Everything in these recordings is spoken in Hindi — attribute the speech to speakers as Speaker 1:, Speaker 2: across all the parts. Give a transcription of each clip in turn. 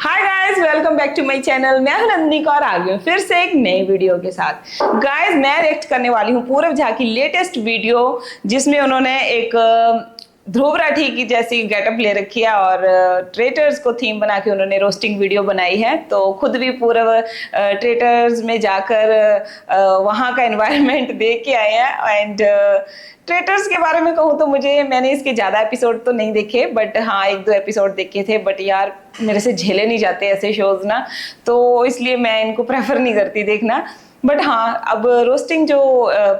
Speaker 1: Hi guys, welcome back to my channel. मैं हूं नंदनी और आ गई हूं फिर से एक नई वीडियो के साथ। गाइस, मैं रिएक्ट करने वाली हूं पूरब झा की लेटेस्ट वीडियो, जिसमें उन्होंने एक ध्रुव राठी की जैसी गेटअप ले रखी है और ट्रेटर्स को थीम बना के उन्होंने रोस्टिंग वीडियो बनाई है। तो खुद भी पूरब ट्रेटर्स में जाकर वहाँ का एनवायरनमेंट देख के आए हैं। एंड ट्रेटर्स के बारे में कहूँ तो मैंने इसके ज़्यादा एपिसोड तो नहीं देखे, बट हाँ एक दो एपिसोड देखे थे। बट यार मेरे से झेले नहीं जाते ऐसे शोज ना, तो इसलिए मैं इनको प्रेफर नहीं करती देखना। बट हाँ, अब रोस्टिंग जो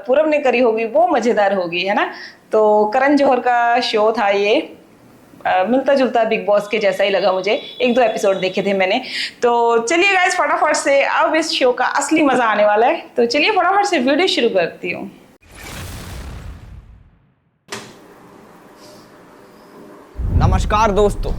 Speaker 1: पूरब ने करी होगी वो मज़ेदार होगी, है ना। तो करण जौहर का शो था ये, मिलता जुलता बिग बॉस के जैसा ही लगा मुझे। एक दो एपिसोड देखे थे मैंने। तो चलिए गाइस, फटाफट से अब इस शो का असली मजा आने वाला है। तो चलिए फटाफट से वीडियो शुरू करती हूँ।
Speaker 2: नमस्कार दोस्तों।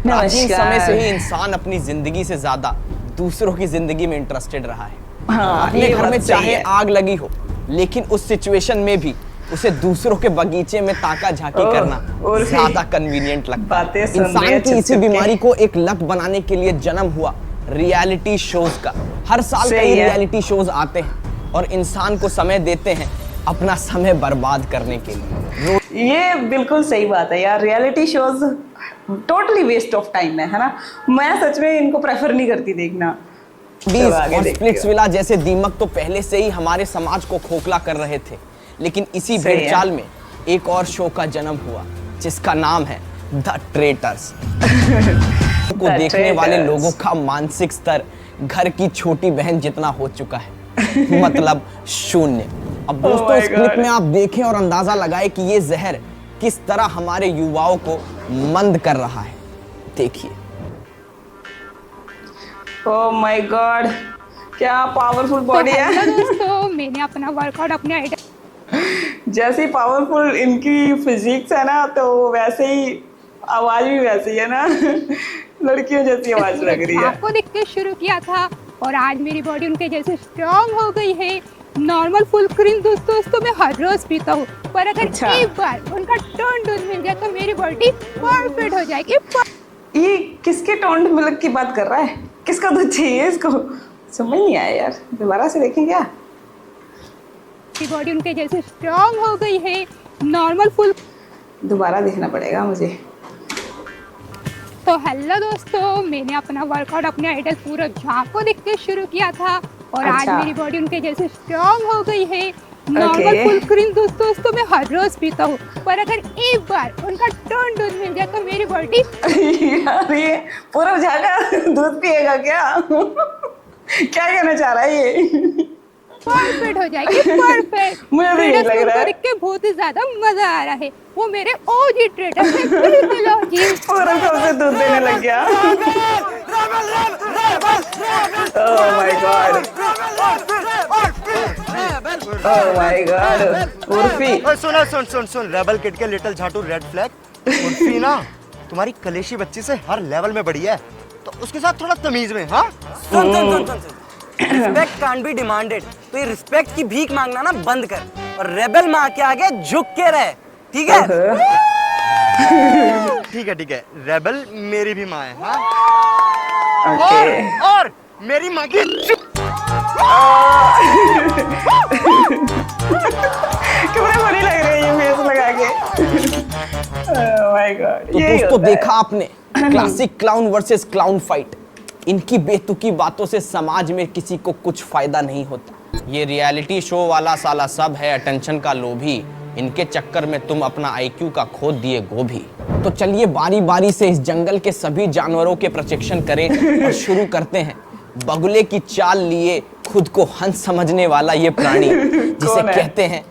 Speaker 2: प्राचीन समय से ही इंसान अपनी जिंदगी से ज्यादा दूसरों की जिंदगी में इंटरेस्टेड रहा है।
Speaker 1: हाँ,
Speaker 2: अपने घर में चाहे आग लगी हो, लेकिन उस सिचुएशन में भी उसे दूसरों के बगीचे में ताका झांकी करना ज्यादा कन्वीनियंट लगता है। इंसान की इसी बीमारी को एक लत बनाने के लिए जन्म हुआ रियलिटी शोज का। हर साल कई रियलिटी शोज आते हैं और इंसान को समय देते हैं अपना समय बर्बाद करने के लिए।
Speaker 1: ये बिल्कुल सही बात है यार, reality shows totally waste of time है ना। मैं सच में इनको प्रेफर नहीं करती देखना।
Speaker 2: और स्प्लिट्सविला जैसे दीमक तो पहले से ही हमारे समाज को खोखला कर रहे थे, लेकिन इसी भेड़चाल में एक और शो का जन्म हुआ जिसका नाम है द ट्रेटर्स। को देखने वाले लोगों का मानसिक स्तर घर की छोटी बहन जितना हो चुका है, मतलब शून्य। अब दोस्तों इस क्लिप में आप देखें और अंदाजा लगाएं कि ये जहर किस तरह हमारे युवाओं को मंद कर रहा है। देखिए।
Speaker 1: ओह माय गॉड, क्या पावरफुल बॉडी है।
Speaker 3: दोस्तों, मैंने अपना वर्कआउट अपने आइडल
Speaker 1: जैसी पावरफुल इनकी फिजिक्स है ना, तो वैसे ही आवाज भी वैसी है ना। लड़कियों जैसी आवाज लग रही है।
Speaker 3: आपको देख के शुरू किया था और आज मेरी बॉडी उनके जैसे स्ट्रांग हो गई है। नॉर्मल फुल क्रीम दोस्तों मैं हर रोज पीता हूँ, पर अगर एक बार उनका टोन डोज मिल गया तो मेरी बॉडी परफेक्ट हो जाएगी।
Speaker 1: ये किसके टोन मिल्क की बात कर रहा है? किसका दूध चाहिए इसको? समझ नहीं आया यार, दोबारा से देखें क्या?
Speaker 3: बॉडी उनके जैसे स्ट्रांग हो गई है। नॉर्मल फुल
Speaker 1: दोबारा देखना पड़ेगा मुझे।
Speaker 3: तो हेलो दोस्तों, मैंने अपना वर्कआउट अपने आइडल पूरब झा को देख के शुरू किया था और आज मेरी बॉडी उनके जैसे स्ट्रांग हो गई है। नॉर्मल फुल क्रीम दोस्तों मैं हर रोज पीता हूँ, पर अगर एक बार उनका टोन डोज मिल गया तो मेरी बॉडी
Speaker 1: यार ये पूरब झा का दूध पिएगा क्या? क्या कहना चाह रहा है ये?
Speaker 3: परफेक्ट हो जाएगी, परफेक्ट।
Speaker 1: मुझे भी यही लग रहा है।
Speaker 3: देख के बहुत ही ज्यादा मजा आ रहा है। वो मेरे ओजी ट्रेटर है, बिल्कुल ओजी।
Speaker 1: पूरब कब से दूध देने लग गया? ओह my God, oh my God. Urfi
Speaker 4: soon rebel kid के लिटिल झाटू रेड फ्लैग। उर्फी ना तुम्हारी कलेशी बच्ची से हर लेवल में बड़ी है, तो उसके साथ थोड़ा तमीज में। हाँ
Speaker 5: सुन रिस्पेक्ट कांट बी डिमांडेड, तो ये रिस्पेक्ट की भीख मांगना ना बंद कर और रेबल माँ के आगे झुक के रहे, ठीक है?
Speaker 4: ठीक है, रेबल मेरी भी माँ है। हाँ? और मेरी माँ की
Speaker 1: कितने बड़ी लग रही है ये फेस लगा के। ओह माय गॉड।
Speaker 2: तो दोस्तों देखा आपने classic clown versus clown fight. इनकी बेतुकी बातों से समाज में किसी को कुछ फायदा नहीं होता। ये रियलिटी शो वाला साला सब है अटेंशन का लोभी। इनके चक्कर में तुम अपना आईक्यू का खोद दिए गोभी। तो चलिए बारी बारी से इस जंगल के सभी जानवरों के प्रोटेक्शन करें और शुरू करते हैं बगुले की चाल लिए खुद को हंस समझने वाला ये प्राणी, जिसे कहते हैं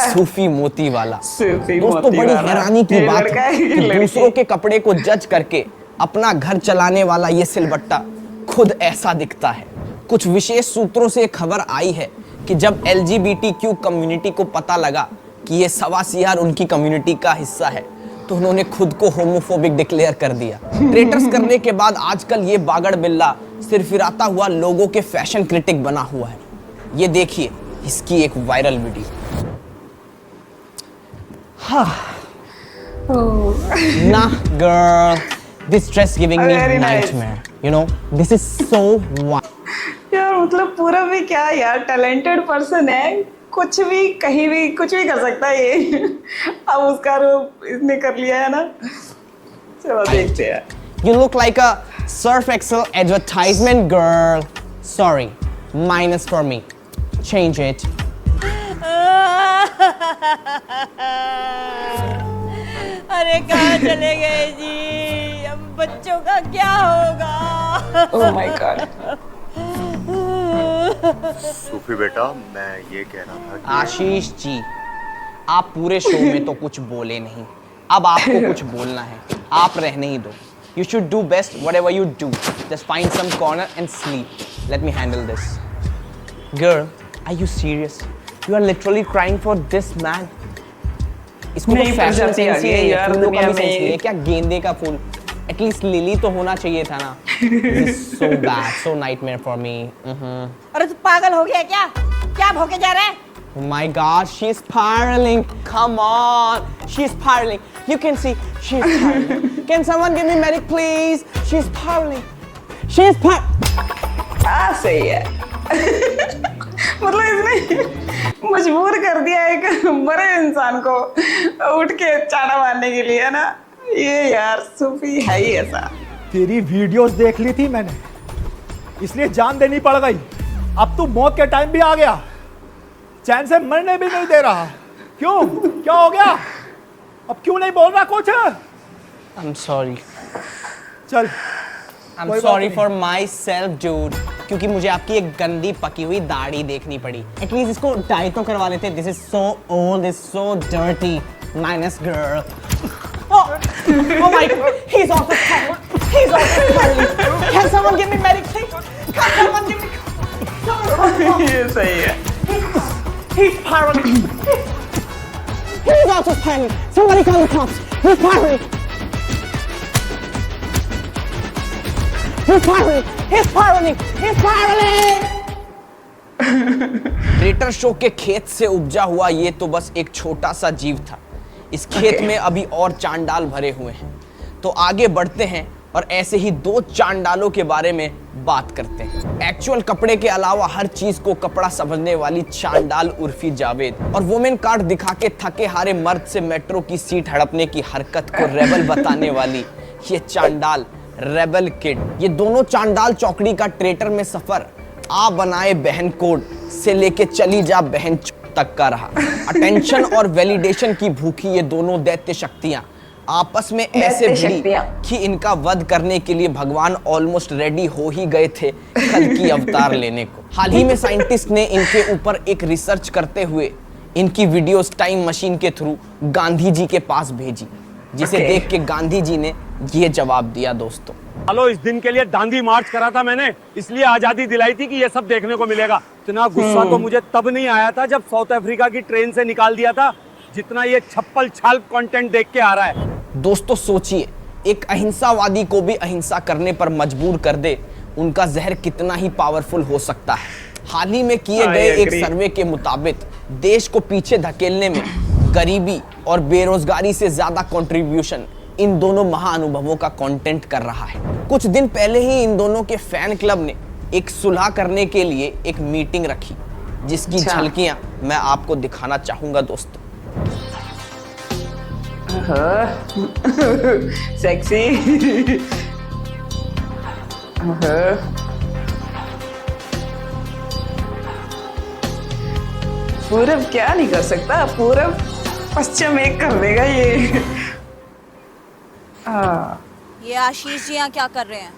Speaker 2: सूफी मोती वाला। दोस्तों बड़ी हैरानी की बात है कि दूसरों के कपड़े को जज करके अपना घर चलाने वाला ये सिलबट्टा खुद ऐसा दिखता है। कुछ विशेष सूत्रों से खबर आई है कि जब LGBTQ कम्युनिटी को पता लगा कि ये सवा सीआर उनकी कम्युनिटी का हिस्सा है, तो उन्होंने खुद को होमोफोबिक डिक्लेयर कर दिया। ट्रेटर्स करने के बाद आजकल ये बागड़ बिल्ला सिरफिराता हुआ लोगों के फैशन क्रिटिक बना हुआ है। ये देखिए इसकी एक वायरल वीडियो। हाँ ना girl, This dress giving me
Speaker 1: Very nice.
Speaker 2: nightmare. You know, this is so wild.
Speaker 1: यार मतलब पूरा भी क्या यार, टैलेंटेड पर्सन है, कुछ भी कहीं भी कुछ भी कर सकता है ये। अब उसका रूप इसने कर लिया है ना, चलो देखते हैं।
Speaker 2: You look like a Surf Excel advertisement girl. Sorry, minus for me. Change it.
Speaker 6: अरे कहाँ चले गए जी, अब बच्चों का क्या होगा?
Speaker 1: ओह माय गॉड।
Speaker 4: सूफी बेटा, मैं ये कह रहा था कि
Speaker 2: आशीष जी, आप पूरे शो में तो कुछ बोले नहीं, अब आपको कुछ बोलना है, आप रहने ही दो। You should do best whatever you do. Just find some corner and sleep. Let me handle this. Girl, are you serious? You are literally crying for this man. इसको तो
Speaker 1: नहीं,
Speaker 2: फैशन
Speaker 1: प्रजाति आ
Speaker 2: सेंस ही
Speaker 1: गई
Speaker 2: नहीं है,
Speaker 1: यार
Speaker 2: फूलों का
Speaker 1: दुनिया
Speaker 2: भी सेंस
Speaker 1: में।
Speaker 2: नहीं है, क्या गेंदे का फूल? एटलीस्ट लिली तो होना चाहिए था ना। This is so bad, so nightmare for me.
Speaker 6: अरे तू पागल हो गया क्या? क्या भौंके जा रहा है?
Speaker 2: Oh my God, she's spiraling. Come on, she's spiraling. You can see she's spiraling. Can someone give me medic, please? She's spiraling. She's
Speaker 1: हाँ सही है। मतलब इसने मजबूर कर दिया एक बड़े इंसान को उठ के चाड़ा मारने के लिए, है ना। ये यार सूफी है ही ऐसा।
Speaker 7: तेरी वीडियोस देख ली थी मैंने, इसलिए जान देनी पड़ गई। अब तू मौत के टाइम भी आ गया, चैन से मरने भी नहीं दे रहा। क्यों, क्या हो गया? अब क्यों नहीं बोल रहा कुछ?
Speaker 2: I'm sorry.
Speaker 7: चल,
Speaker 2: I'm
Speaker 7: कोई बात
Speaker 2: sorry
Speaker 7: नहीं।
Speaker 2: for myself, dude. क्योंकि मुझे आपकी एक गंदी पकी हुई दाढ़ी देखनी पड़ी। At least इसको डाई तो करवा लेते। This is so old, this is so dirty. Minus girl. Oh, oh my God, he's also spiraling. He's also spiraling. Can someone give me medic, please? Can someone give me?
Speaker 1: ये सही है।
Speaker 2: He's spiraling. He's also spiraling. Somebody call the cops. He's spiraling. He's spiraling. He's spiraling. He's spiraling. Creator show के खेत से उपजा हुआ ये तो बस एक छोटा सा जीव था। इस खेत में अभी और चांडाल भरे हुए हैं। तो आगे बढ़ते हैं और ऐसे ही दो चांडालों के बारे में बात करते हैं। एक्चुअल कपड़े के अलावा हर चीज को कपड़ा समझने वाली चांडाल उर्फी जावेद और वुमेन कार्ड दिखा के थके हारे मर्द से मेट्रो की सीट हड़पने की हरकत को रेबल बताने वाली ये चांडाल रेबल किड। ये दोनों चांडाल चौकड़ी का ट्रेटर में सफर आ बनाए बहन कोड से लेके चली जा बहन तक का रहा। अटेंशन और वैलिडेशन की भूखी ये दोनों दैत्य शक्तियां आपस में ऐसे भिड़ी कि इनका वध करने के लिए भगवान ऑलमोस्ट रेडी हो ही गए थे कल की अवतार लेने को। हाल ही में साइंटिस्ट ने इनके ऊपर एक रिसर्च करते हुए इनकी वीडियोस टाइम मशीन के थ्रू गांधी जी के पास भेजी, जिसे देख के गांधी जी ने ये जवाब दिया। दोस्तों,
Speaker 8: हेलो, इस दिन के लिए दांडी मार्च करा था मैंने, इसलिए आजादी दिलाई थी कि ये सब देखने को मिलेगा। इतना गुस्सा तो मुझे तब नहीं आया था जब साउथ अफ्रीका की ट्रेन से निकाल दिया था, जितना ये छप्पल छाल कंटेंट देख के आ रहा है।
Speaker 2: दोस्तों सोचिए, एक अहिंसावादी को भी अहिंसा करने पर मजबूर कर दे उनका जहर कितना ही पावरफुल हो सकता है। हाल ही में किए गए एक सर्वे के मुताबिक देश को पीछे धकेलने में गरीबी और बेरोजगारी से ज्यादा कंट्रीब्यूशन इन दोनों महाअनुभवों का कंटेंट कर रहा है। कुछ दिन पहले ही इन दोनों के फैन क्लब ने एक सुलह करने के लिए एक मीटिंग रखी, जिसकी झलकियां मैं आपको दिखाना चाहूंगा। दोस्तों,
Speaker 1: सेक्सी। पूरब क्या नहीं कर सकता, पूरब पश्चिम एक कर देगा ये।
Speaker 6: ये आशीष जी यहाँ क्या कर रहे हैं?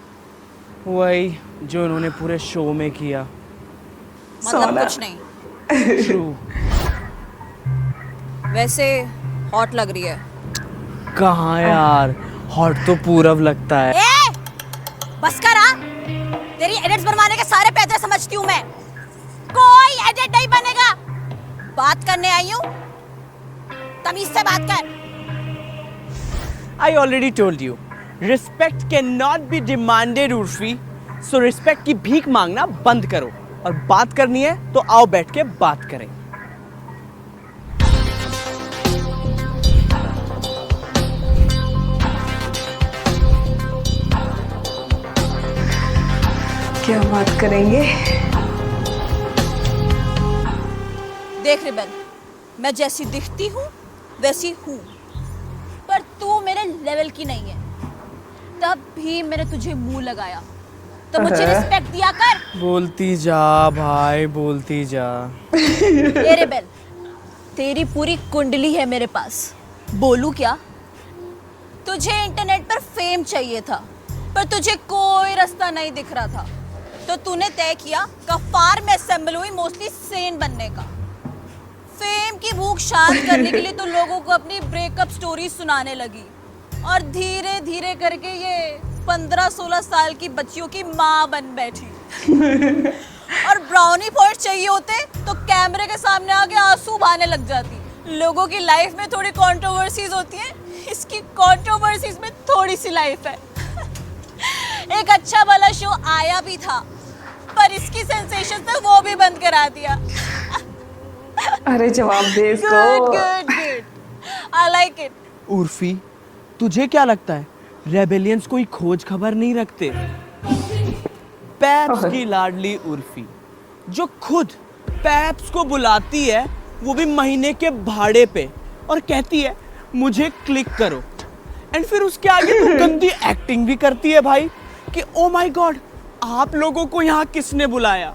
Speaker 9: वही जो उन्होंने पूरे शो में किया।
Speaker 6: मतलब
Speaker 1: सोना।
Speaker 6: कुछ नहीं।
Speaker 9: ट्रू।
Speaker 6: वैसे हॉट लग रही है।
Speaker 9: कहाँ यार, हॉट तो पूरब लगता है।
Speaker 6: ए! बस कर हाँ? तेरी एडिट्स बनवाने के सारे पैसे समझती हूँ मैं। कोई एडिट नहीं बनेगा। बात करने आई हूँ, तमीज से बात कर।
Speaker 9: I already told you, respect cannot be demanded, Urfi. So respect की भीख मांगना बंद करो और बात करनी है तो आओ बैठ के बात करें।
Speaker 1: क्या बात करेंगे?
Speaker 6: देख रिबेल, मैं जैसी दिखती हूँ वैसी हूँ, पर तू मेरे लेवल की नहीं है। तब भी मैंने तुझे मुंह लगाया, तो मुझे रिस्पेक्ट दिया कर।
Speaker 9: बोलती जा भाई, बोलती जा।
Speaker 6: ए रिबेल, तेरी पूरी कुंडली है मेरे पास, बोलूं क्या? तुझे इंटरनेट पर फेम चाहिए था, पर तुझे कोई रास्ता नहीं दिख रहा था, तो तूने तय किया गफ्फार में असेंबल हुई मोस्टली सेन बनने का। फेम की भूख शांत करने के लिए तो लोगों को अपनी ब्रेकअप स्टोरी सुनाने लगी, और धीरे धीरे करके ये 15-16 साल की बच्चियों की माँ बन बैठी। और ब्राउनी पॉइंट चाहिए होते तो कैमरे के सामने आके आंसू बहाने लग जाती। लोगों की लाइफ में थोड़ी कंट्रोवर्सीज होती है, इसकी कंट्रोवर्सीज में थोड़ी सी लाइफ है। एक अच्छा वाला शो आया भी था, पर इसकी सेंसेशन तो वो भी बंद करा दिया।
Speaker 1: अरे जवाब दे इसको।
Speaker 6: Good good good, I like it.
Speaker 9: Urfi, तुझे क्या लगता है रेबेलियंस कोई खोज खबर नहीं रखते? पैप्स की लाडली उर्फी, जो खुद पैप्स को बुलाती है, वो भी महीने के भाड़े पे, और कहती है मुझे क्लिक करो, एंड फिर उसके आगे तो गंदी एक्टिंग भी करती है भाई कि ओ माय गॉड, आप लोगों को यहाँ किसने बुलाया?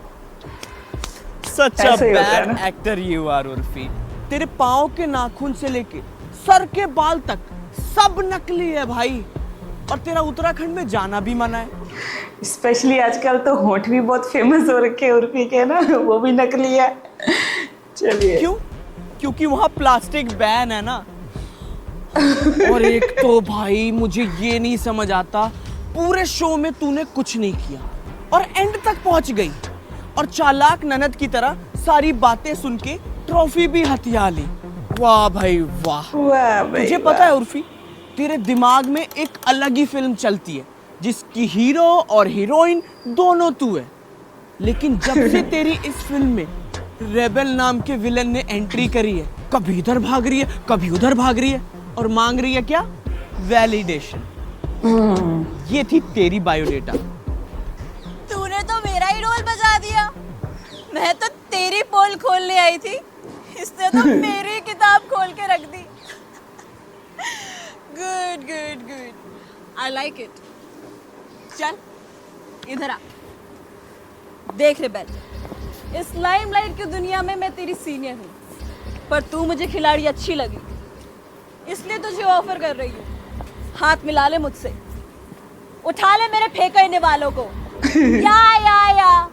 Speaker 9: Such a bad actor you are Urfi. तेरे पाँव के नाखून से लेके सर के बाल तक सब नकली है भाई, और तेरा उत्तराखंड में जाना भी मना है।
Speaker 1: स्पेशली आजकल तो होंठ भी बहुत फेमस हो रखे हैं उर्फी के ना, वो भी नकली है। चलिए।
Speaker 9: क्यों? क्योंकि वहाँ प्लास्टिक बैन है ना। और एक तो भाई मुझे ये नहीं समझ आता, पूरे शो में तूने कुछ नहीं किया और एंड तक पहुंच गई, और चालाक ननद की तरह सारी बातें सुन के ट्रॉफी भी हथिया ली। वाह भाई वाह।
Speaker 1: वाह भाई,
Speaker 9: तुझे पता है उर्फी, तेरे दिमाग में एक अलग ही फिल्म चलती है जिसकी हीरो और हीरोइन दोनों तू है, लेकिन जब से तेरी इस फिल्म में रेबेल नाम के विलन ने एंट्री करी है, कभी इधर भाग रही है कभी उधर भाग रही है, और मांग रही है क्या? वैलिडेशन। ये थी तेरी बायोडेटा।
Speaker 6: तूने तो मेरा ही रोल बजा दिया। मैं तो तेरी पोल खोलने आई थी, इसने तो मेरी किताब खोल के रख दी। Good good good, I like it. चल इधर आ, देख रेबेल, इस लाइमलाइट की दुनिया में मैं तेरी सीनियर हूँ, पर तू मुझे खिलाड़ी अच्छी लगी, इसलिए तुझे ऑफर कर रही हूँ। हाथ मिला ले मुझसे, उठा ले मेरे फेंकने वालों को। या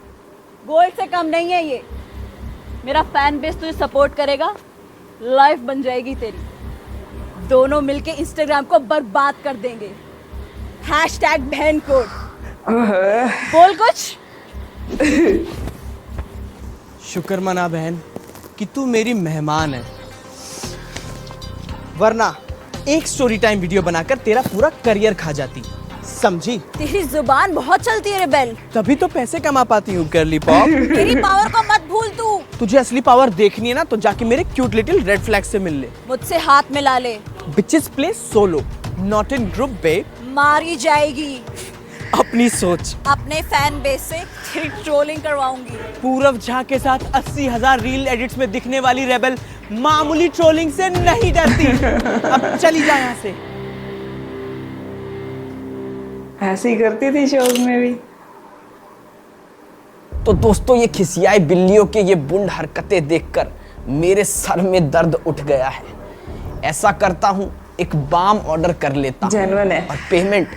Speaker 6: गोल्ड से कम नहीं है ये। मेरा फैन बेस तुझे सपोर्ट करेगा, लाइफ बन जाएगी तेरी। दोनों मिलके इंस्टाग्राम को बर्बाद कर देंगे। #बहन कोड। बोल कुछ।
Speaker 9: शुक्र मना बहन कि तू मेरी मेहमान है, वरना एक स्टोरी टाइम वीडियो बनाकर तेरा पूरा करियर खा जाती, समझी?
Speaker 6: तेरी जुबान बहुत चलती है रेबेल।
Speaker 9: तभी तो पैसे कमा पाती हूँ गर्ली पॉप।
Speaker 6: तेरी पावर को मत भूल तू।
Speaker 9: तुझे असली पावर देखनी है ना, तो जाके मेरे क्यूट लिटिल रेड फ्लैग से मिल ले।
Speaker 6: मुझसे हाथ मिला ले।
Speaker 9: Bitches play solo, not in group babe.
Speaker 6: मारी जाएगी।
Speaker 9: अपनी सोच।
Speaker 6: अपने फैन बेस से तेरी ट्रोलिंग करवाऊंगी।
Speaker 9: पूरव झा के साथ 80,000 रील एडिट्स में दिखने वाली रेबेल मामूली ट्रोलिंग से नहीं डरती। अब चली जा यहाँ से।
Speaker 1: ऐसे ही करती थी शोज में भी।
Speaker 2: तो दोस्तों, ये खिसियाई बिल्लियों के ये बुंड हरकतें देखकर मेरे सर में दर्द उठ गया है। ऐसा करता हूँ, एक बाम ऑर्डर कर लेता हूँ
Speaker 1: जेन्युइन है।
Speaker 2: और पेमेंट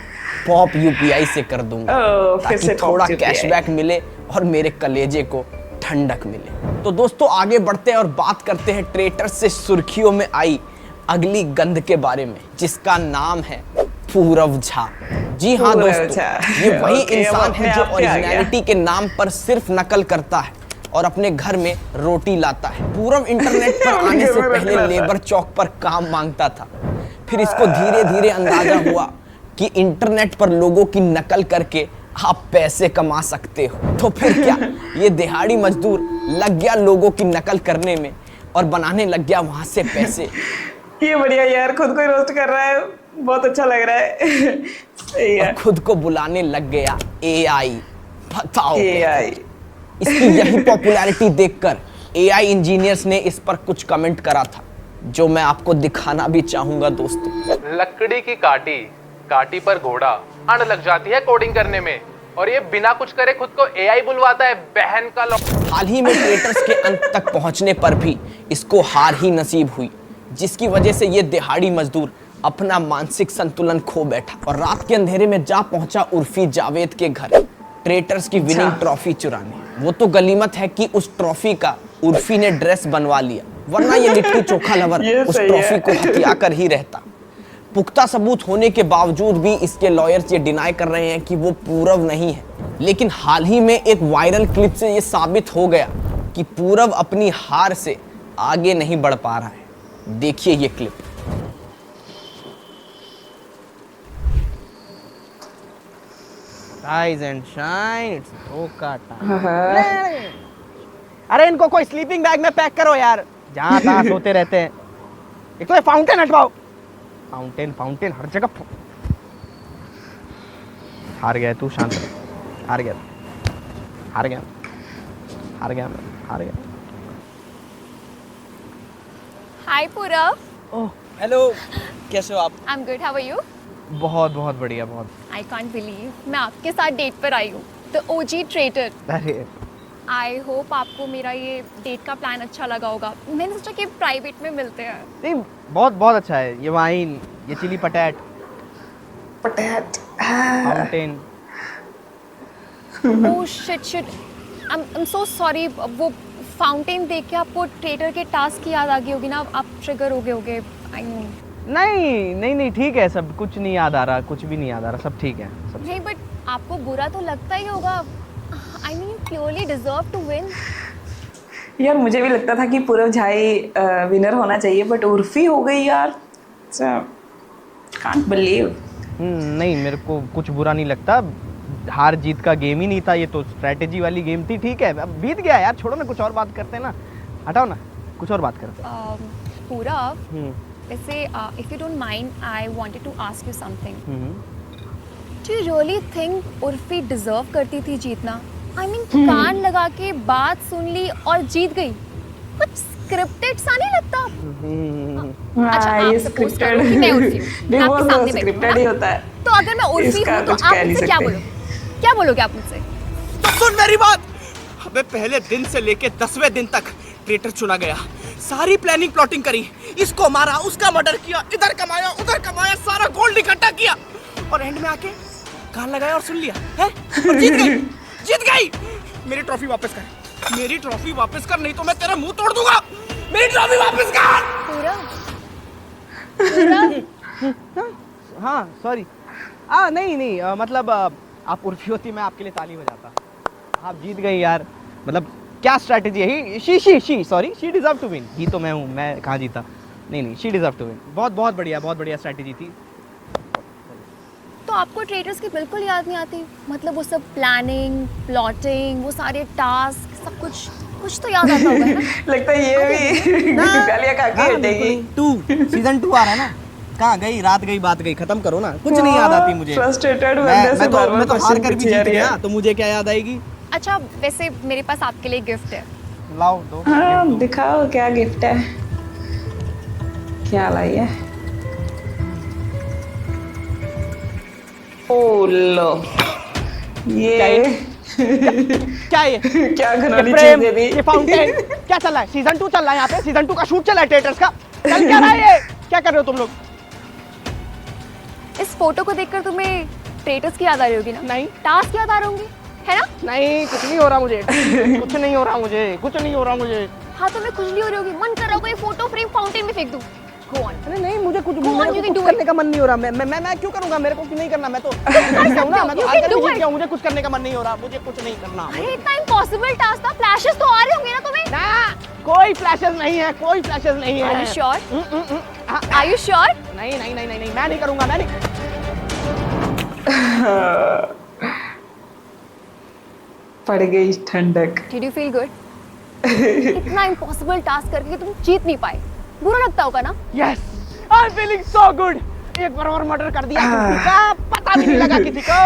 Speaker 2: पॉप यूपीआई से कर दूंगा,
Speaker 1: फिर से
Speaker 2: ताकि थोड़ा
Speaker 1: पॉप UPI।
Speaker 2: कैशबैक मिले और मेरे कलेजे को ठंडक मिले। तो दोस्तों, आगे बढ़ते हैं और बात करते हैं ट्रेटर से सुर्खियों में आई अगली गंध के बारे में, जिसका नाम है पूरव झा। जी हाँ
Speaker 1: पूरव
Speaker 2: दोस्तों,
Speaker 1: झा।
Speaker 2: ये वही
Speaker 1: ओके,
Speaker 2: इंसान
Speaker 1: अब
Speaker 2: है
Speaker 1: अपने
Speaker 2: जो
Speaker 1: आप पे आ गया।
Speaker 2: ओरिजिनलिटी के नाम पर सिर्फ नकल करता है और अपने घर में रोटी लाता है। पूरव इंटरनेट पर आने से पहले लेबर चौक पर काम मांगता था, फिर इसको धीरे धीरे अंदाजा हुआ कि इंटरनेट पर लोगों की नकल करके आप पैसे कमा सकते हो। तो फिर क्या, ये दिहाड़ी मजदूर लग गया लोगों की नकल करने में और बनाने लग गया वहां से पैसे।
Speaker 1: ये बढ़िया यार, खुद को ही रोस्ट कर रहा है, बहुत अच्छा लग रहा है। सही है।
Speaker 2: और खुद को बुलाने लग गया AI। बताओ
Speaker 1: AI
Speaker 2: इसकी यही पॉपुलैरिटी देखकर AI इंजीनियर्स ने इस पर कुछ कमेंट करा था, जो मैं आपको दिखाना भी चाहूंगा दोस्तों।
Speaker 10: लकड़ी की काटी, काटी पर घोड़ा, अड़ लग जाती है कोडिंग करने में, और ये बिना कुछ करे खुद को AI बुलवाता है, बहन का
Speaker 2: हाल ही में ट्रेटर्स के अंत तक पहुंचने पर भी इसको हार ही नसीब हुई, जिसकी वजह से ये दिहाड़ी मजदूर अपना मानसिक संतुलन खो बैठा और रात के अंधेरे में जा पहुंचा उर्फी जावेद के घर ट्रेटर्स की विनिंग ट्रॉफी चुराने। वो तो गनीमत है कि उस ट्रॉफी का उर्फी ने ड्रेस बनवा लिया, वरना ये लिट्टी चोखा लवर उस ट्रॉफी को हथिया कर ही रहता। पुख्ता सबूत होने के बावजूद भी इसके लॉयर्स ये डिनाई कर रहे हैं कि वो पूरव नहीं है, लेकिन हाल ही में एक वायरल क्लिप से ये साबित हो गया कि पूरव अपनी हार से आगे नहीं बढ़ पा रहा है। देखिए ये clip.
Speaker 9: Rise and shine, it's धोखा टाइम। अरे इनको कोई स्लीपिंग बैग में पैक करो यार, जहाँ तहाँ सोते रहते हैं। एक तो ये फाउंटेन हटवाओ, फाउंटेन फाउंटेन हर जगह। हार गया तू, शांत रह। हार गया हार गया हार गया हार गया।
Speaker 11: हाय पूरव।
Speaker 9: ओह हेलो, कैसे हो आप?
Speaker 11: I am good, how are you?
Speaker 9: बहुत बहुत बढ़िया, बहुत।
Speaker 11: आई कांट बिलीव मैं आपके साथ डेट पर आई हूँ, द ओजी ट्रेटर।
Speaker 9: अरे
Speaker 11: आई होप आपको मेरा ये डेट का प्लान अच्छा लगा होगा। मैंने सोचा कि प्राइवेट में मिलते हैं।
Speaker 9: नहीं, बहुत बहुत अच्छा है। ये वाइन, ये chilli potato, fountain.
Speaker 11: Oh shit shit, I am so sorry. वो फाउंटेन देख के आपको ट्रेटर के टास्क की याद आ गई होगी ना, आप ट्रिगर हो गए होगे। I know.
Speaker 9: नहीं नहीं नहीं, ठीक है सब, कुछ नहीं याद आ रहा, कुछ भी नहीं याद आ रहा, सब ठीक है सब।
Speaker 11: नहीं बट आपको बुरा तो लगता ही होगा। I mean purely deserve to win.
Speaker 1: यार मुझे भी लगता था कि पूरव झाई विनर होना चाहिए, बट उर्फी हो गई यार। Can't believe.
Speaker 9: नहीं, मेरे को कुछ बुरा नहीं लगता। हार जीत का गेम ही नहीं था, ये तो स्ट्रेटेजी वाली गेम थी। ठीक है, अब बीत गया यार, छोड़ो ना, कुछ और बात करते हैं ना। हटाओ ना, कुछ और बात करते हैं।
Speaker 11: पूरव, वैसे if you don't mind, I wanted to ask you something. Do you really think Urfi deserve करती थी जीतना? I mean कान लगा के बात सुन ली और जीत गई। कुछ scripted सा नहीं लगता? अच्छा, आप
Speaker 1: ये
Speaker 11: suppose करो कि मैं उर्फी हूँ, मैं आपके सामने बैठी हूँ,
Speaker 1: स्क्रिप्टेड ही होता है।
Speaker 11: तो अगर मैं उर्फी
Speaker 1: इसका
Speaker 11: हूँ तो
Speaker 1: कुछ
Speaker 11: आप
Speaker 1: कह नहीं
Speaker 11: मुझसे क्या
Speaker 1: सकते।
Speaker 11: बोलोगे? क्या बोलोगे आप मुझसे?
Speaker 9: तो सुन मेरी बात। अबे पहले दिन से लेके 10वें दिन तक ट्रेटर चुना गया, सारी प्लानिंग प्लॉटिंग करी, इसको मारा, उसका मर्डर किया, इधर कमाया उधर कमाया, सारा गोल्ड इकट्ठा किया, और एंड में आके कान लगाया और सुन लिया है, और जीत गई। जीत गई। मेरी ट्रॉफी वापस कर, मेरी ट्रॉफी वापस कर, नहीं तो मैं तेरा मुंह तोड़ दूंगा। मेरी ट्रॉफी वापस कर। हाँ सॉरी। नहीं नहीं, मतलब आप उर्फी होती मैं आपके लिए ताली बजाता। आप जीत गई यार, मतलब क्या स्ट्रैटेजी है? She deserve to win. ही तो मैं हूँ, मैं कहाँ जीता? नहीं, शी डिजर्व टू विन। बहुत बहुत बढ़िया स्ट्रैटेजी थी।
Speaker 11: तो आपको ट्रेडर्स की बिल्कुल याद नहीं आती? मतलब वो सब प्लानिंग, प्लॉटिंग, वो सारे टास्क, सब कुछ तो याद आता होगा ना?
Speaker 1: लगता है ये भी गालियाँ खा के हटेगी।
Speaker 9: सीजन 2 आ रहा है ना, कहाँ गई रात गई बात गई, खत्म करो ना। कुछ नहीं याद आती मुझे।
Speaker 1: फ्रस्ट्रेटेड
Speaker 9: मैं तो हार कर भी जीत गया, तो मुझे क्या याद आएगी?
Speaker 11: अच्छा, वैसे मेरे पास आपके लिए गिफ्ट है।
Speaker 9: लाओ दो।
Speaker 1: हाँ दिखाओ क्या गिफ्ट है, क्या लाई है? ओ लो, ये
Speaker 9: क्या ये?
Speaker 1: क्या घिनौनी
Speaker 9: प्रेम,
Speaker 1: चीज़ है
Speaker 9: ये फाउंटेन क्या चल रहा है? सीजन 2 चल रहा है यहाँ पे, सीजन 2 का शूट चल रहा है ट्रेटर्स का। चल क्या रहा है ये? क्या कर रहे हो तुम लोग?
Speaker 11: इस फोटो को देखकर तुम्हें ट्रेटर्स की याद आ रही होगी ना?
Speaker 9: नहीं।
Speaker 11: टास्क याद आ रहे होंगे, है ना?
Speaker 9: नहीं, कुछ नहीं हो रहा मुझे। कुछ नहीं हो रहा मुझे।
Speaker 11: हाँ, तुम्हें खुजली हो रही होगी, मन कर रहा होगा ये फोटो फ्रेम फाउंटेन में फेंक दूं। Go on.
Speaker 9: अरे नहीं, मुझे कुछ
Speaker 11: Go on, you can do
Speaker 9: करने
Speaker 11: it.
Speaker 9: का मन नहीं हो रहा। मैं क्यों करूंगा? मेरे को क्यों नहीं करना? मैं तो जाऊंगा, मैं तो
Speaker 11: You
Speaker 9: हार
Speaker 11: can
Speaker 9: कर
Speaker 11: do
Speaker 9: जीत
Speaker 11: it.
Speaker 9: गया, मुझे कुछ करने का मन नहीं हो रहा। मुझे कुछ नहीं करना।
Speaker 11: अरे इतना इम्पॉसिबल टास्क था, फ्लैशेस तो आ रहे होंगे ना तुम्हें?
Speaker 9: ना, कोई फ्लैशेस नहीं है, कोई फ्लैशेस नहीं है।
Speaker 11: Are you sure?
Speaker 9: हाँ,
Speaker 11: Are you sure?
Speaker 9: नहीं, मैं नहीं करूंगा, मैं नहीं।
Speaker 1: पड़ गई ठंडक।
Speaker 11: Did you feel good? इतना इम्पॉसिबल टास्क करके तुम जीत नहीं पाए, बुरा लगता होगा ना?
Speaker 9: Yes, I'm feeling so good. एक बार और मर्डर कर दिया, पता पता भी नहीं लगा किसी को।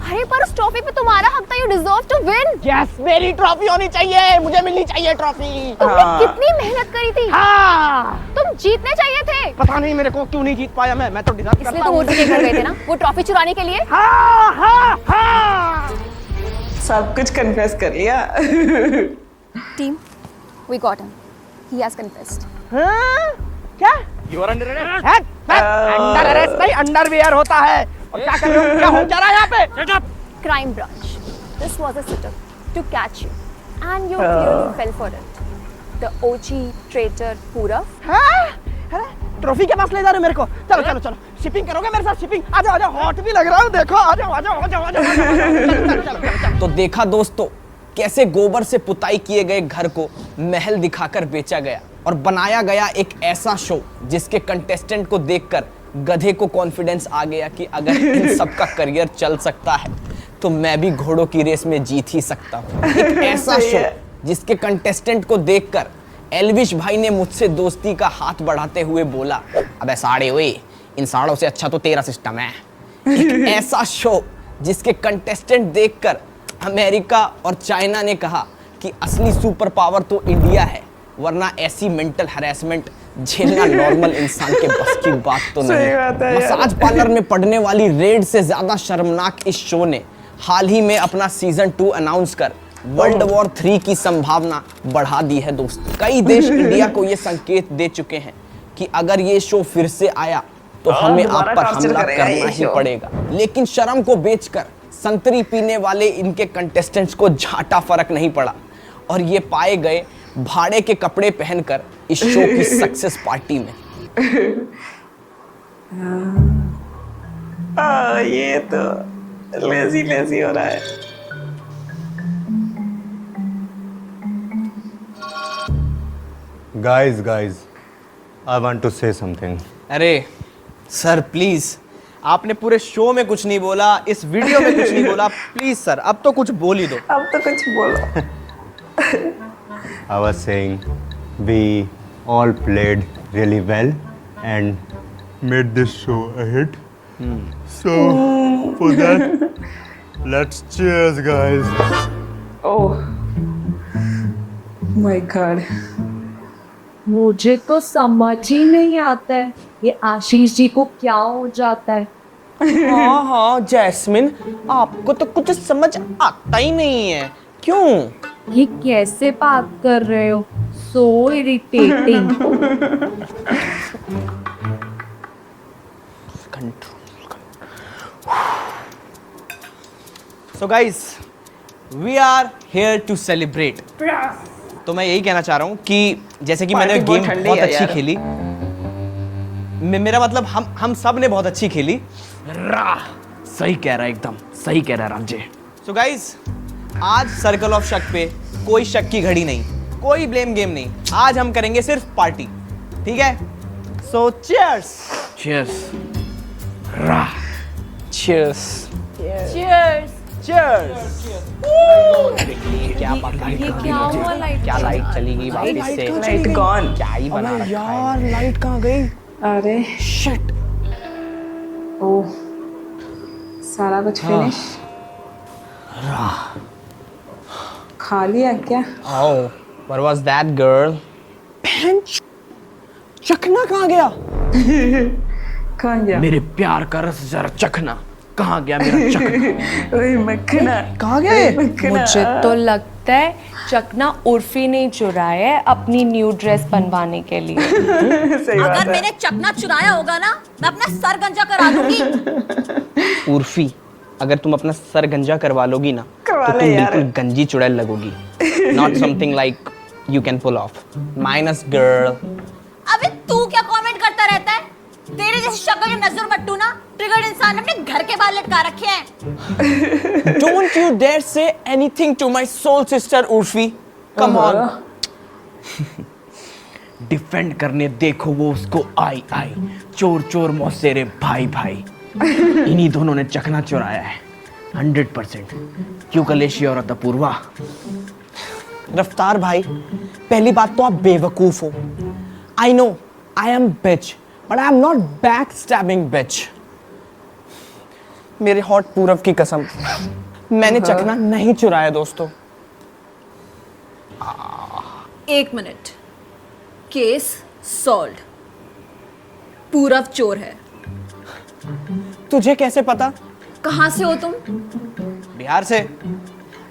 Speaker 11: अरे पर उस ट्रॉफी पे तुम्हारा हक था, you deserve to win.
Speaker 9: Yes, मेरी ट्रॉफी होनी चाहिए, मुझे मिलनी चाहिए ट्रॉफी।
Speaker 11: तुमने कितनी मेहनत करी थी।
Speaker 9: हाँ,
Speaker 11: तुम जीतने चाहिए थे।
Speaker 9: पता नहीं मेरे को क्यों नहीं जीत पाया मैं तो डिजर्व
Speaker 11: इसलिए
Speaker 9: करता
Speaker 11: तो
Speaker 9: हूँ।
Speaker 11: उर्फी के घर गए थे ना, वो ट्रॉफी चुराने के लिए।
Speaker 9: हाँ हाँ हाँ।
Speaker 1: सब कुछ कन्फेस कर लिया।
Speaker 11: Team, we got him, he has confessed.
Speaker 9: हाँ? क्या? You are under arrest? Under arrest नहीं, अंडरवियर होता है। और क्या कर रहे हो? क्या हो जा रहा है यहाँ पे?
Speaker 11: Crime branch. This was a setup to catch you, and you clearly fell for it. The OG traitor Purav.
Speaker 9: हाँ? अरे ट्रॉफी के पास ले जा रहे हो मेरे को। चलो चलो चलो, शिपिंग करोगे मेरे साथ? शिपिंग, आ जाओ आ जाओ, हॉट भी लग रहा हूँ, देखो आ जाओ आ जाओ आ जाओ आ जाओ।
Speaker 2: तो देखा दोस्तों, कैसे गोबर से पुताई किए गए घर को महल दिखाकर बेचा गया और बनाया गया एक ऐसा शो जिसके कंटेस्टेंट को देखकर गधे को कॉन्फिडेंस आ गया कि अगर इन सब का करियर चल सकता है तो मैं भी घोड़ों की रेस में जीत ही सकता हूँ। एक ऐसा शो जिसके कंटेस्टेंट को देखकर एल्विश भाई ने मुझसे दोस्ती का हाथ बढ़ाते हुए बोला, अबे साड़े हुए, इन साड़ों से अच्छा तो तेरा सिस्टम है। एक ऐसा शो जिसके कंटेस्टेंट देखकर अमेरिका और चाइना ने कहा कि असली सुपर पावर तो इंडिया है, वरना ऐसी मेंटल हैरेसमेंट झेलना नॉर्मल इंसान के बस की बात तो नहीं। मसाज पार्लर में पड़ने वाली रेड से ज्यादा शर्मनाक इस शो ने हाल ही में अपना सीजन 2 अनाउंस कर वर्ल्ड वॉर 3 की संभावना बढ़ा दी है दोस्तों। कई देश इंडिया को ये संकेत दे चुके हैं कि अगर ये शो फिर से आया तो हमें आप पर हमला करना ही पड़ेगा। लेकिन शर्म को बेचकर संतरी पीने वाले इनके कंटेस्टेंट्स को झाटा फर्क नहीं पड़ा और ये पाए गए भाड़े के कपड़े पहनकर इस शो की सक्सेस पार्टी में।
Speaker 1: ये तो लेजी हो रहा है।
Speaker 4: Guys, I want to say something.
Speaker 2: अरे सर प्लीज, आपने पूरे शो में कुछ नहीं बोला, इस वीडियो में कुछ नहीं बोला, प्लीज सर अब तो कुछ बोल ही दो।
Speaker 1: अब तो कुछ बोलो।
Speaker 4: I was saying we all played really well and made this show a hit. So for that, let's cheers, guys.
Speaker 1: Oh my God.
Speaker 12: मुझे तो समझ ही नहीं आता है ये आशीष जी को क्या हो जाता है।
Speaker 2: हाँ हाँ जैस्मिन, आपको तो कुछ समझ आता ही नहीं है, क्यों?
Speaker 12: ये कैसे बात कर रहे हो? So irritating.
Speaker 2: So guys, we are here to celebrate. तो मैं यही कहना चाह रहा हूँ कि जैसे कि मैंने गेम बहुत अच्छी खेली, मेरा मतलब हम सब ने बहुत अच्छी खेली। सही कह रहा है, एकदम सही कह रहा है रामजे। सो गाइस, आज सर्कल ऑफ शक पे कोई शक की घड़ी नहीं, कोई ब्लेम गेम नहीं, आज हम करेंगे सिर्फ पार्टी, ठीक है? सो cheers. Cheers. Cheers.
Speaker 12: Cheers.
Speaker 2: Cheers.
Speaker 12: क्या हुआ? लाइट
Speaker 2: क्या लाइट चली गई वापस से?
Speaker 1: Light gone.
Speaker 2: क्या ही बना रखा है यार, लाइट कहाँ गई?
Speaker 1: अरे
Speaker 2: शिट।
Speaker 1: ओह, सारा कुछ फिनिश। खा लिया क्या?
Speaker 2: Oh, what was that girl? चखना कहाँ गया?
Speaker 1: कहाँ गया?
Speaker 2: मेरे प्यार का रस जरा चखना, कहाँ गया मेरा चखना?
Speaker 1: ओए मक्खना,
Speaker 2: कहाँ गया ये?
Speaker 12: मुझे तो लगता है चकना उर्फी ने चुराया है अपनी न्यू ड्रेस बनवाने के लिए।
Speaker 1: सही बात
Speaker 6: अगर
Speaker 1: है।
Speaker 6: मैंने चकना चुराया होगा ना, मैं अपना सर गंजा करा दूंगी।
Speaker 2: उर्फी, अगर तुम अपना सर गंजा करवा लोगी ना तो तुम बिल्कुल गंजी चुड़ैल लगोगी। Not something like you can pull off. Minus girl.
Speaker 6: अबे तू क्या कमेंट करता रहता है? तेरे जैसी शक्ल के नजर मट्टू ना ट्रिगर्ड इंसान ने अपने घर के बाहर लटका रखे हैं।
Speaker 2: Don't you dare say anything to my soul sister Urfi. Come on. Defend करने देखो वो उसको आई चोर चोर मौसेरे भाई भाई। इन्हीं दोनों ने चकना चुराया है 100%। क्यों कलेशी और अतपूर्वा? रफ्तार भाई, पहली बात तो आप बेवकूफ हो। I know I am bitch, but I am not backstabbing bitch. मेरे हॉट पूरब की कसम, मैंने चखना नहीं चुराया दोस्तों।
Speaker 6: 1 मिनट, केस सॉल्व। पूरब चोर है।
Speaker 2: तुझे कैसे पता?
Speaker 6: कहां से हो तुम?
Speaker 2: बिहार से।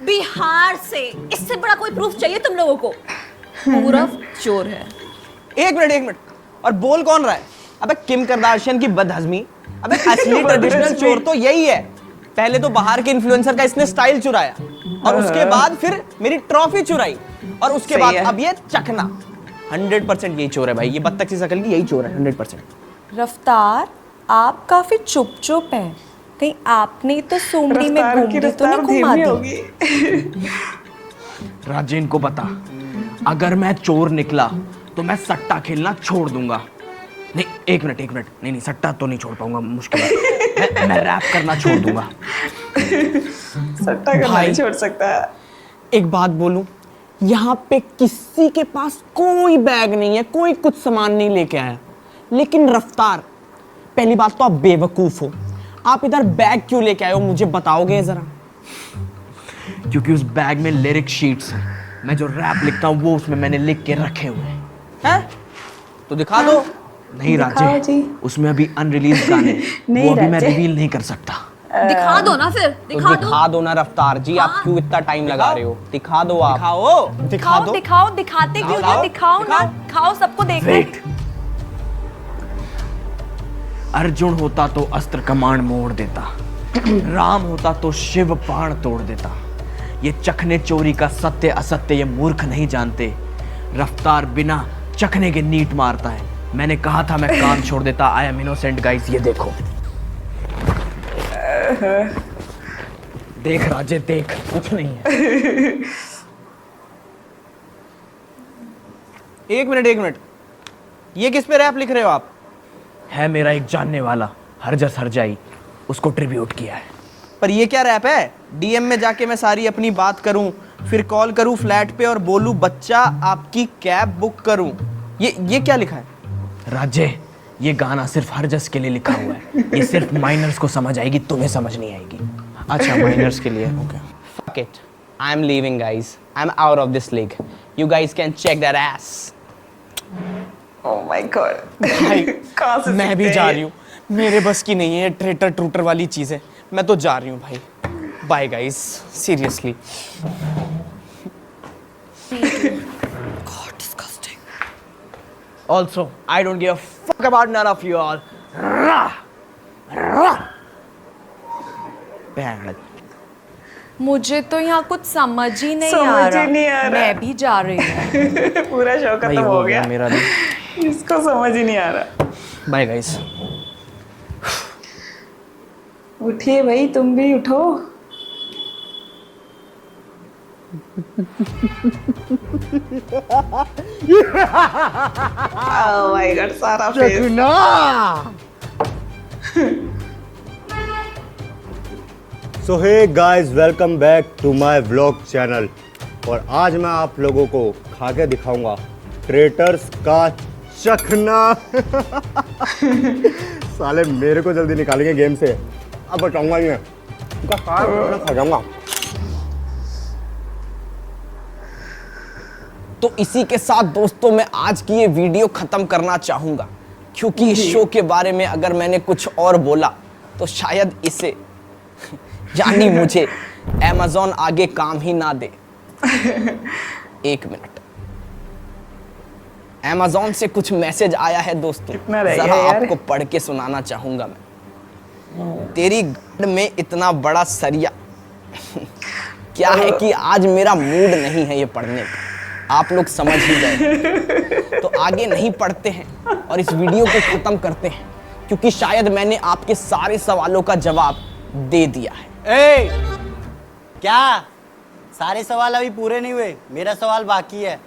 Speaker 6: बिहार से? इससे बड़ा कोई प्रूफ चाहिए तुम लोगों को? पूरब चोर है।
Speaker 2: एक मिनट, और बोल कौन रहा है? अबे किम करदाशियन की बदहजमी। अबे असली ट्रेडिशनल चोर तो यही है। पहले तो बाहर के इन्फ्लुएंसर का इसने स्टाइल चुराया, और उसके बाद फिर मेरी ट्रॉफी चुराई, और उसके बाद अब ये चखना। 100% यही चोर है भाई, ये बत्तख सी शकल की यही चोर है 100%।
Speaker 12: रफ्तार, आप काफी चुप हैं। कहीं आपने तो सोमनी में घूमने तो नहीं घुमा दी?
Speaker 2: राजेन को पता, अगर मैं चोर निकला तो मैं सट्टा खेलना छोड़ दूंगा। नहीं, एक मिनट, नहीं, सट्टा तो नहीं छोड़ पाऊंगा, मुश्किल है। मैं रैप करना छोड़ दूंगा।
Speaker 1: सट्टा करना नहीं छोड़ सकता।
Speaker 2: एक बात बोलूं, यहाँ पे किसी के पास कोई बैग नहीं है, कोई कुछ सामान नहीं लेके आया, लेकिन रफ्तार, पहली बात तो आप बेवकूफ हो। आप इधर बैग क्यों लेके आए हो, मुझे बताओगे जरा? क्योंकि उस बैग में लिरिक शीट्स हैं। मैं जो रैप लिखता हूँ वो उसमें मैंने लिख के रखे हुए हैं। तो दिखा दो। नहीं राजे, उसमें अभी अनरिलीज गाने वो अभी मैं रिवील नहीं कर सकता।
Speaker 6: दिखा दो ना फिर,
Speaker 2: दिखा दो ना रफ्तार जी। आप क्यों इतना टाइम लगा रहे हो? दिखा दो आप। दिखा दो।
Speaker 12: दिखाते क्यों नहीं? दिखाओ ना, दिखाओ, सबको देखना।
Speaker 2: अर्जुन होता तो अस्त्र कमान मोड़ देता, राम होता तो शिव बाण तोड़ देता। ये चखने चोरी का सत्य असत्य ये मूर्ख नहीं जानते। रफ्तार बिना चखने के नीट मारता है। मैंने कहा था मैं काम छोड़ देता। आई एम इनोसेंट गाइस, ये देखो। देख राजे देख, कुछ नहीं है। एक मिनट, ये किस पे रैप लिख रहे हो आप? है मेरा एक जानने वाला, हरजस हरजाई, उसको ट्रिब्यूट किया है। पर ये क्या रैप है? डीएम में जाके मैं सारी अपनी बात करूं, फिर कॉल करूं फ्लैट पे और बोलूं बच्चा आपकी कैब बुक करूं, ये क्या लिखा है? राजे, ये गाना सिर्फ हरजस के लिए लिखा हुआ है। ये सिर्फ माइनर्स को समझ आएगी, तुम्हें समझ नहीं आएगी। अच्छा, माइनर्स के लिए, okay. Fuck it, I am leaving guys, I am out of this league. You guys can check that's.
Speaker 1: Oh my God.
Speaker 2: भाई मैं भी जा रही हूँ, मेरे बस की नहीं है ट्रेटर ट्रूटर वाली चीजें। मैं तो जा रही हूँ भाई। Bye guys, seriously. Also, I don't give a fuck about none of you all.
Speaker 12: मुझे तो यहाँ कुछ समझ ही नहीं आ रहा। मैं भी जा रही हूँ।
Speaker 1: पूरा शो खत्म हो गया
Speaker 2: मेरा भी।
Speaker 1: इसको समझ ही नहीं आ रहा।
Speaker 2: Bye guys.
Speaker 1: उठिए भाई, तुम भी उठो। Oh my God, सारा face.
Speaker 4: So hey guys, welcome back to my vlog channel. और आज मैं आप लोगों को खा के दिखाऊंगा ट्रेटर्स का चखना। साले मेरे को जल्दी निकालेंगे गेम से, अब बताऊंगा ये खा जाऊंगा।
Speaker 2: तो इसी के साथ दोस्तों मैं आज की ये वीडियो खत्म करना चाहूंगा, क्योंकि इस शो के बारे में अगर मैंने कुछ और बोला तो शायद इसे यानी मुझे Amazon आगे काम ही ना दे। एक मिनट, Amazon से कुछ मैसेज आया है दोस्तों, जरा आपको पढ़ के सुनाना चाहूंगा मैं। तेरी गड में इतना बड़ा सरिया। क्या है कि आज मेरा मूड नहीं है ये पढ़ने का, आप लोग समझ ही गए। तो आगे नहीं पढ़ते हैं और इस वीडियो को खत्म करते हैं, क्योंकि शायद मैंने आपके सारे सवालों का जवाब दे दिया है।
Speaker 5: क्या सारे सवाल अभी पूरे नहीं हुए? मेरा सवाल बाकी है।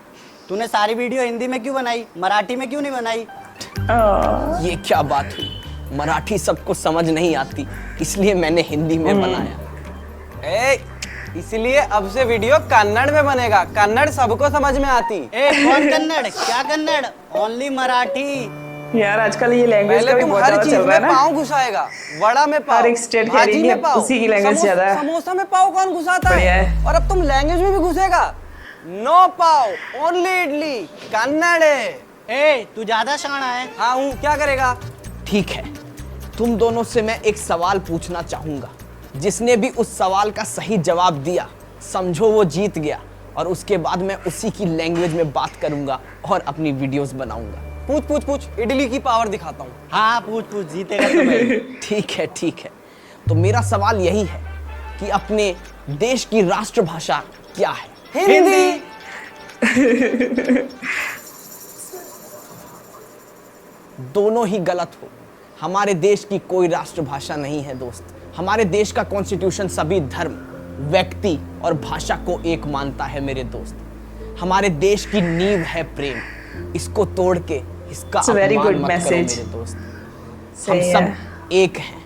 Speaker 5: तूने सारी वीडियो हिंदी में क्यों बनाई, मराठी में क्यों नहीं बनाई?
Speaker 2: ये क्या बात हुई? मराठी सबको समझ नहीं आती, इसलिए मैंने हिंदी में बनाया।
Speaker 9: इसलिए अब से वीडियो कन्नड़ में बनेगा, कन्नड़ सबको समझ में आती।
Speaker 5: कौन कन्नड़? क्या कन्नड़? ओनली मराठी।
Speaker 1: यार आजकल ये लैंग्वेज का
Speaker 5: पहले
Speaker 1: भी
Speaker 5: तुम
Speaker 1: बहुत
Speaker 5: हर
Speaker 1: ज्यादा
Speaker 5: चीज
Speaker 1: चल रहा है
Speaker 5: में
Speaker 1: ना।
Speaker 5: पाँव घुसाएगा, वड़ा में पाव,
Speaker 1: हर एक स्टेट कह
Speaker 5: भाजी
Speaker 1: रही
Speaker 5: में
Speaker 1: है
Speaker 5: पाव,
Speaker 1: उसी की लैंग्वेज ज्यादा है।
Speaker 5: समोसा में पाव कौन घुसाता
Speaker 1: बढ़िया
Speaker 5: है?
Speaker 1: है।
Speaker 5: और अब तुम लैंग्वेज में भी घुसेगा। नो पाव, ओनली इडली, कन्नड़ है।
Speaker 9: ए, तू ज्यादा शाना है।
Speaker 5: हाँ हूँ, क्या करेगा?
Speaker 2: ठीक है, तुम दोनों से मैं एक सवाल पूछना चाहूंगा। जिसने भी उस सवाल का सही जवाब दिया समझो वो जीत गया, और उसके बाद मैं उसी की लैंग्वेज में बात करूंगा और अपनी वीडियोस बनाऊंगा।
Speaker 5: पूछ पूछ पूछ, इडली की पावर दिखाता हूँ।
Speaker 9: हाँ पूछ पूछ, जीतेगा तो मैं।
Speaker 2: ठीक है ठीक है, तो मेरा सवाल यही है कि अपने देश की राष्ट्रभाषा क्या है?
Speaker 5: हिंदी।
Speaker 2: दोनों ही गलत हो। हमारे देश की कोई राष्ट्रभाषा नहीं है दोस्त। हमारे देश का कॉन्स्टिट्यूशन सभी धर्म, व्यक्ति और भाषा को एक मानता है मेरे दोस्त। हमारे देश की नींव है प्रेम, इसको तोड़ के इसका
Speaker 1: very
Speaker 2: अपमान
Speaker 1: good
Speaker 2: मत करो
Speaker 1: message.
Speaker 2: मेरे दोस्त।
Speaker 1: सही
Speaker 2: हम
Speaker 1: है।
Speaker 2: सब एक हैं।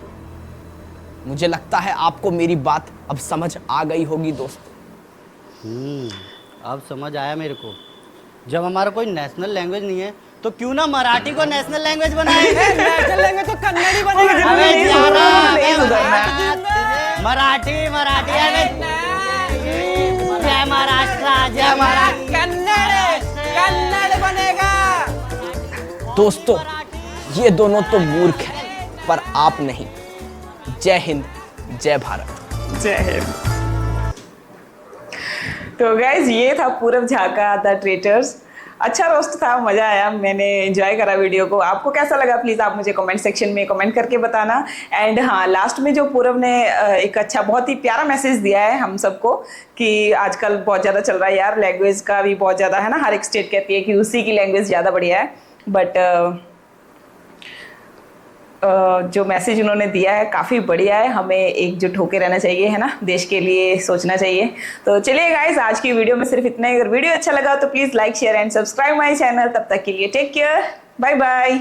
Speaker 2: मुझे लगता है आपको मेरी बात अब समझ आ गई होगी दोस्त।
Speaker 9: अब समझ आया मेरे को। जब हमारा कोई नेशनल लैंग्वेज नहीं है तो क्यों ना मराठी को नेशनल लैंग्वेज बनाए।
Speaker 5: नेशनल लैंग्वेज तो कन्नड़ ही बनेगा।
Speaker 9: अबे
Speaker 1: नहीं
Speaker 9: जाना,
Speaker 1: नहीं सुधरना।
Speaker 9: मराठी मराठी अरे जय महाराष्ट्र, जय महाराष्ट्र।
Speaker 5: कन्नड़ बनेगा।
Speaker 2: दोस्तों, ये दोनों तो मूर्ख हैं, पर आप नहीं। जय हिंद, जय भारत।
Speaker 1: जय हिंद। तो गाइज ये था पूरब झा का द ट्रेटर्स। अच्छा रोस्ट था, मजा आया, मैंने एंजॉय करा वीडियो को। आपको कैसा लगा प्लीज आप मुझे कमेंट सेक्शन में कमेंट करके बताना। एंड हाँ, लास्ट में जो पूरब ने एक अच्छा बहुत ही प्यारा मैसेज दिया है हम सबको कि आजकल बहुत ज़्यादा चल रहा है यार, लैंग्वेज का भी बहुत ज़्यादा है ना, हर एक स्टेट कहती है कि उसी की लैंग्वेज ज़्यादा बढ़िया है। बट जो मैसेज उन्होंने दिया है काफ़ी बढ़िया है। हमें एकजुट होकर रहना चाहिए, है ना, देश के लिए सोचना चाहिए। तो चलिए गाइस, आज की वीडियो में सिर्फ इतना ही। अगर वीडियो अच्छा लगा तो please like share and subscribe my channel. तब तक के लिए टेक केयर, बाय बाय।